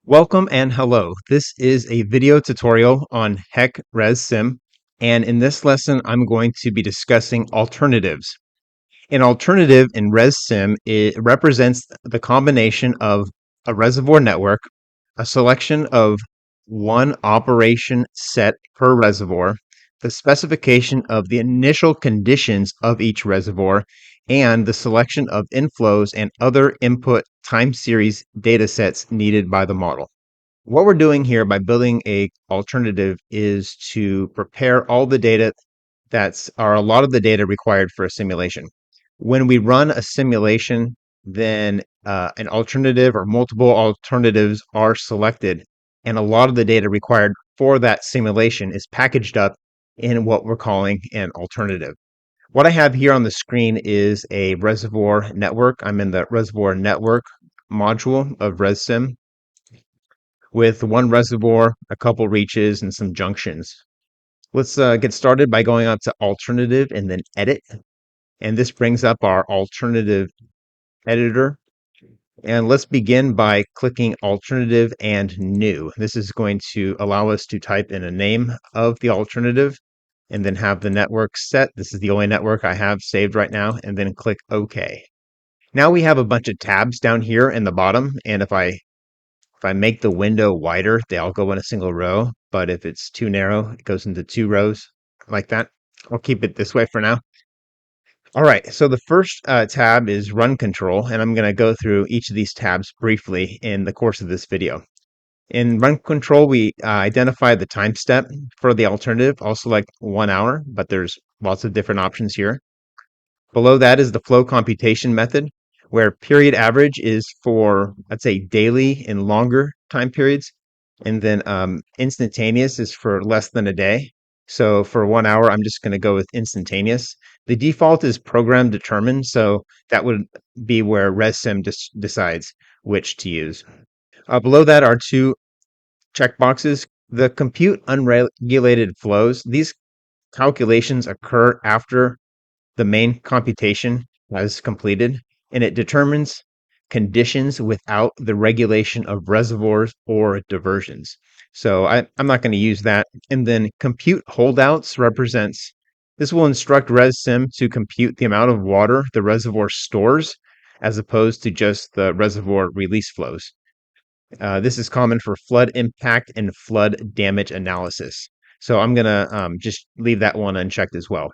Welcome and hello. This is a video tutorial on HEC ResSim, and in this lesson, I'm going to be discussing alternatives. An alternative in ResSim, it represents the combination of a reservoir network, a selection of one operation set per reservoir, the specification of the initial conditions of each reservoir, and the selection of inflows and other input time series datasets needed by the model. What we're doing here by building a alternative is to prepare all the data a lot of the data required for a simulation. When we run a simulation, then an alternative or multiple alternatives are selected, and a lot of the data required for that simulation is packaged up in what we're calling an alternative. What I have here on the screen is a reservoir network. I'm in the reservoir network module of ResSim with one reservoir, a couple reaches, and some junctions. Let's get started by going up to alternative and then edit. And this brings up our alternative editor. And let's begin by clicking alternative and new. This is going to allow us to type in a name of the alternative and then have the network set. This is the only network I have saved right now, and then click OK. Now we have a bunch of tabs down here in the bottom, and if I make the window wider, they all go in a single row. But if it's too narrow, it goes into two rows like that. I'll keep it this way for now. All right, so the first tab is Run Control, and I'm going to go through each of these tabs briefly in the course of this video. In Run Control, we identify the time step for the alternative. I'll select 1 hour, but there's lots of different options here. Below that is the flow computation method, where period average is for, let's say, daily and longer time periods. And then instantaneous is for less than a day. So for 1 hour, I'm just going to go with instantaneous. The default is program determined, so that would be where ResSim decides which to use. Below that are two checkboxes. The compute unregulated flows. These calculations occur after the main computation has completed, and it determines conditions without the regulation of reservoirs or diversions. So I'm not going to use that. And then compute holdouts represents, this will instruct ResSim to compute the amount of water the reservoir stores as opposed to just the reservoir release flows. This is common for flood impact and flood damage analysis. So I'm going to just leave that one unchecked as well.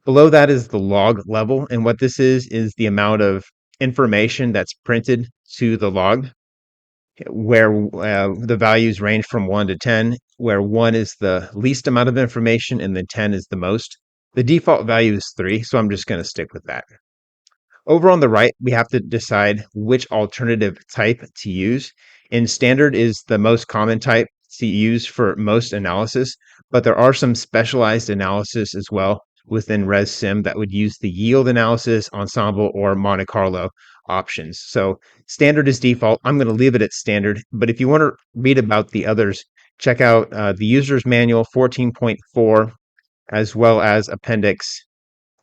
Below that is the log level, and what this is the amount of information that's printed to the log, where the values range from 1 to 10, where 1 is the least amount of information and then 10 is the most. The default value is 3, so I'm just going to stick with that. Over on the right, we have to decide which alternative type to use. And standard is the most common type to use for most analysis, but there are some specialized analysis as well within ResSim that would use the yield analysis, ensemble, or Monte Carlo options. So standard is default. I'm going to leave it at standard, but if you want to read about the others, check out the user's manual 14.4 as well as appendix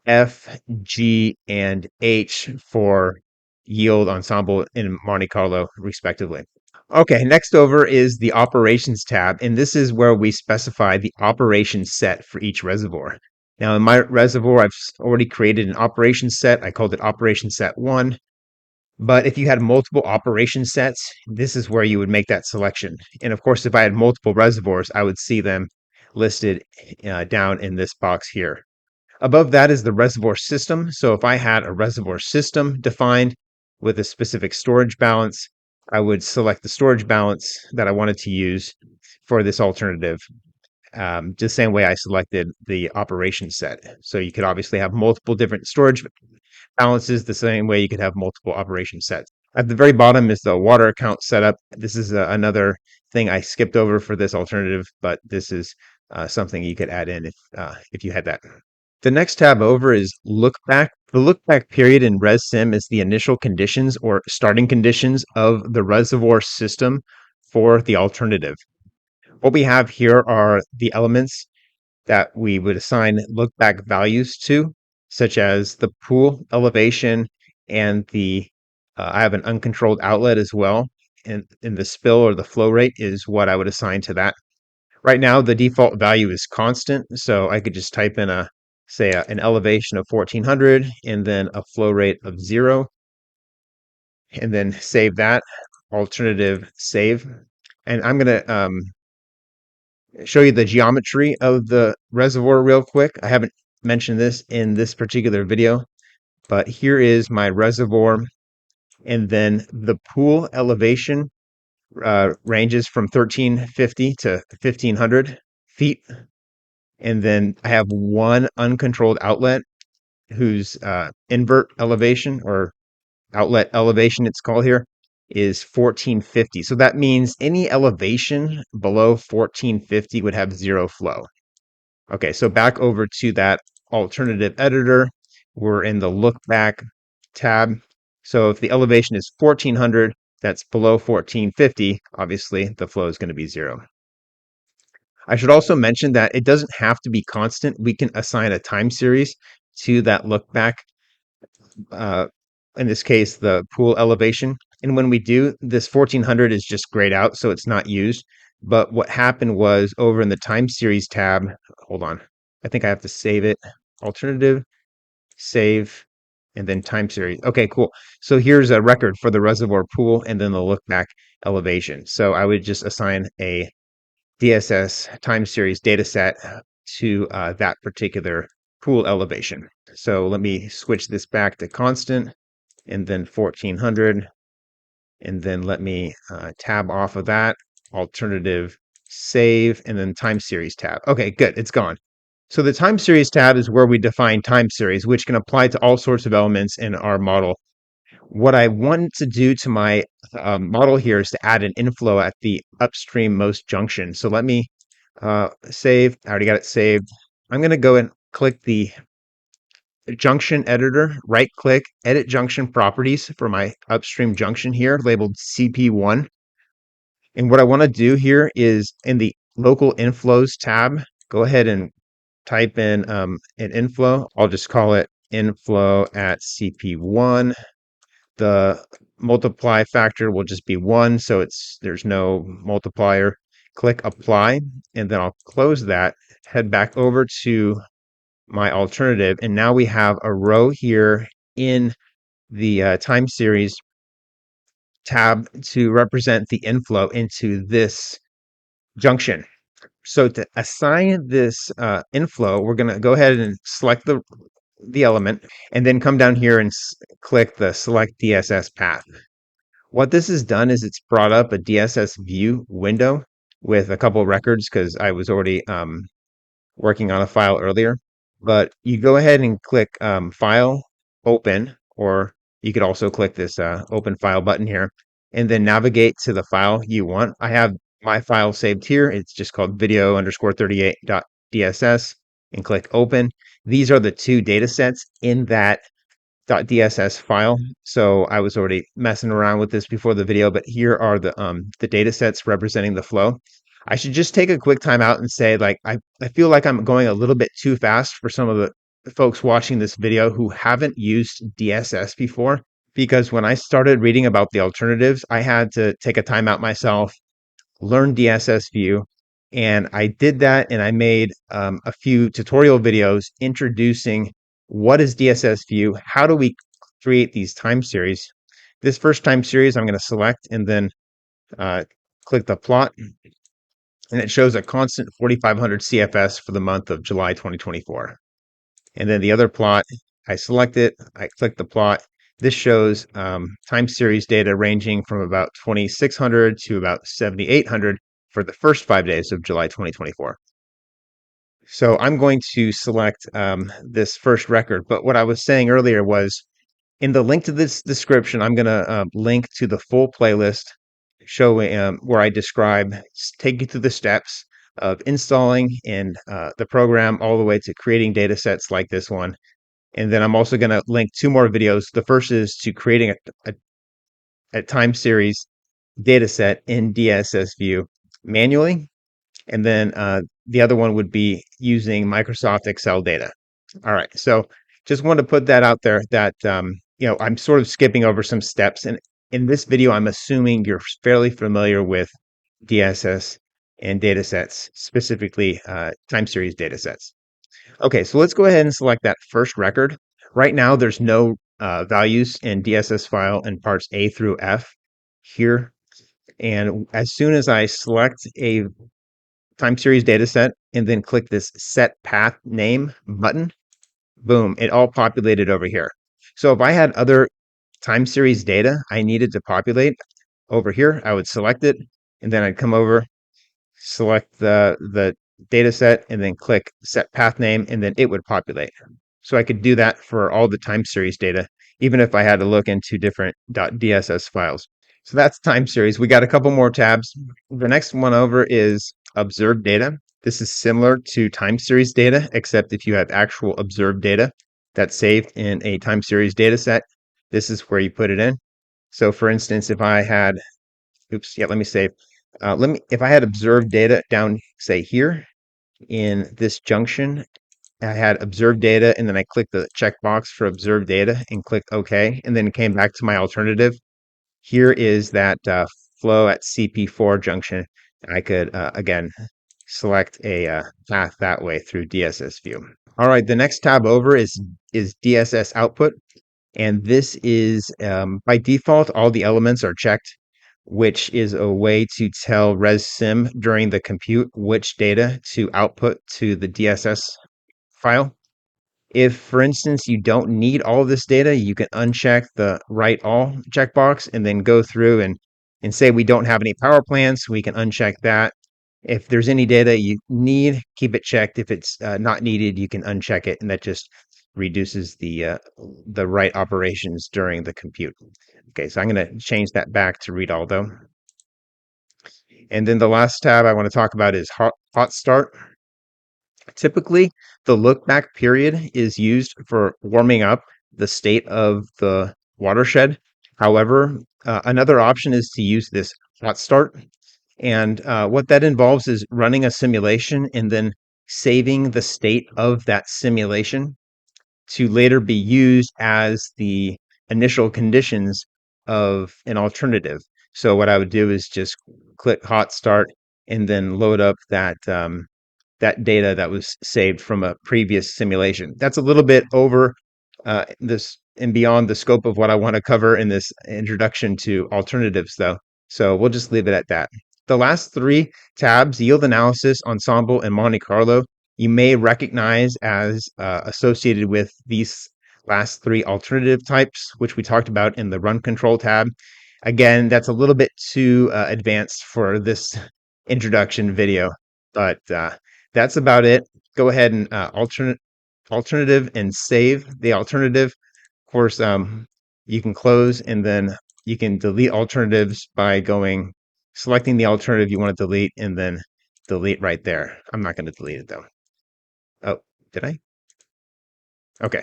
F, G, and H for yield, ensemble, and Monte Carlo, respectively. Okay, next over is the operations tab, and this is where we specify the operation set for each reservoir. Now in my reservoir, I've already created an operation set. I called it operation set 1. But if you had multiple operation sets, this is where you would make that selection. And of course, if I had multiple reservoirs, I would see them listed down in this box here. Above that is the reservoir system. So if I had a reservoir system defined with a specific storage balance, I would select the storage balance that I wanted to use for this alternative. Just the same way I selected the operation set. So you could obviously have multiple different storage balances the same way you could have multiple operation sets. At the very bottom is the water account setup. This is another thing I skipped over for this alternative, but this is something you could add in if you had that. The next tab over is look back. The look back period in ResSim is the initial conditions or starting conditions of the reservoir system for the alternative. What we have here are the elements that we would assign look back values to, such as the pool elevation and I have an uncontrolled outlet as well. in the spill or the flow rate is what I would assign to that. Right now, the default value is constant, so I could just type in an elevation of 1400 and then a flow rate of 0, and then save that, alternative save. And I'm going to show you the geometry of the reservoir real quick. I haven't mentioned this in this particular video, but here is my reservoir, and then the pool elevation ranges from 1350 to 1500 feet. And then I have one uncontrolled outlet whose invert elevation, or outlet elevation it's called here, is 1450. So that means any elevation below 1450 would have zero flow. Okay, so back over to that alternative editor. We're in the look back tab. So if the elevation is 1400, that's below 1450, obviously the flow is going to be 0. I should also mention that it doesn't have to be constant. We can assign a time series to that look back, uh, in this case, the pool elevation. And when we do, this 1400 is just grayed out, so it's not used. But what happened was over in the time series tab, hold on, I think I have to save it. Alternative, save, and then time series. Okay, cool. So here's a record for the reservoir pool and then the look back elevation. So I would just assign a DSS time series data set to that particular pool elevation. So let me switch this back to constant and then 1400. And then let me tab off of that, alternative save, and then time series tab. Okay, good, it's gone. So the time series tab is where we define time series, which can apply to all sorts of elements in our model. What I want to do to my model here is to add an inflow at the upstream most junction. So let me save. I already got it saved. I'm going to go and click the junction editor, right click, edit junction properties for my upstream junction here, labeled CP1. And what I want to do here is in the local inflows tab, go ahead and type in an inflow. I'll just call it inflow at CP1. The multiply factor will just be 1, so there's no multiplier. Click apply, and then I'll close that, head back over to my alternative, and now we have a row here in the time series tab to represent the inflow into this junction. So to assign this inflow, we're going to go ahead and select the element, and then come down here and click the select DSS path. What this has done is it's brought up a DSS view window with a couple of records because I was already working on a file earlier. But you go ahead and click File, Open, or you could also click this Open File button here, and then navigate to the file you want. I have my file saved here. It's just called video_38.dss, and click Open. These are the two data sets in that .dss file. So I was already messing around with this before the video, but here are the data sets representing the flow. I should just take a quick time out and say, like, I feel like I'm going a little bit too fast for some of the folks watching this video who haven't used DSS before, because when I started reading about the alternatives, I had to take a time out myself, learn DSS view, and I did that, and I made a few tutorial videos introducing what is DSS view, how do we create these time series. This first time series I'm going to select and then click the plot, and it shows a constant 4500 CFS for the month of July 2024. And then the other plot, I select it, I click the plot. This shows time series data ranging from about 2600 to about 7800 for the first 5 days of July 2024. So I'm going to select this first record. But what I was saying earlier was in the link to this description, I'm going to link to the full playlist showing where I take you through the steps of installing and the program all the way to creating data sets like this one. And then I'm also going to link two more videos. The first is to creating a time series data set in DSS view manually. And then the other one would be using Microsoft Excel data. All right. So just wanted to put that out there that, I'm sort of skipping over some steps. And in this video, I'm assuming you're fairly familiar with DSS and datasets, specifically time series datasets. Okay, so let's go ahead and select that first record. Right now, there's no values in DSS file in parts A through F here. And as soon as I select a time series dataset and then click this set path name button, boom, it all populated over here. So if I had other time series data I needed to populate over here, I would select it and then I'd come over, select the data set and then click set path name and then it would populate. So I could do that for all the time series data, even if I had to look into different .dss files. So that's time series. We got a couple more tabs. The next one over is observed data. This is similar to time series data, except if you have actual observed data that's saved in a time series data set, this is where you put it in. So for instance, if I had, let me save. If I had observed data down, say here in this junction, I had observed data and then I clicked the checkbox for observed data and clicked OK, and then came back to my alternative. Here is that flow at CP4 junction. I could, again, select a path that way through DSS view. All right, the next tab over is DSS output. And this is, by default, all the elements are checked, which is a way to tell ResSim during the compute which data to output to the DSS file. If, for instance, you don't need all of this data, you can uncheck the write all checkbox and then go through and say we don't have any power plants, we can uncheck that. If there's any data you need, keep it checked. If it's not needed, you can uncheck it, and that just reduces the write operations during the compute. Okay, so I'm going to change that back to read all though. And then the last tab I want to talk about is hot start. Typically, the look back period is used for warming up the state of the watershed. However, another option is to use this hot start. And what that involves is running a simulation and then saving the state of that simulation to later be used as the initial conditions of an alternative. So what I would do is just click hot start and then load up that data that was saved from a previous simulation. That's a little bit over this and beyond the scope of what I want to cover in this introduction to alternatives, though. So we'll just leave it at that. The last three tabs, yield analysis, ensemble, and Monte Carlo, you may recognize as associated with these last three alternative types, which we talked about in the run control tab. Again, that's a little bit too advanced for this introduction video, but that's about it. Go ahead and alternative and save the alternative. Of course, you can close and then you can delete alternatives by selecting the alternative you want to delete and then delete right there. I'm not going to delete it though. Oh, did I? Okay.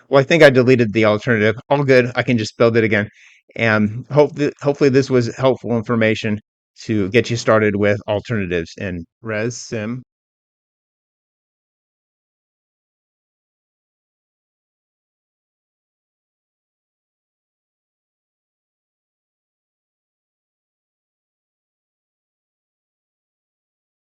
Well, I think I deleted the alternative. All good. I can just build it again. And hopefully this was helpful information to get you started with alternatives in ResSim.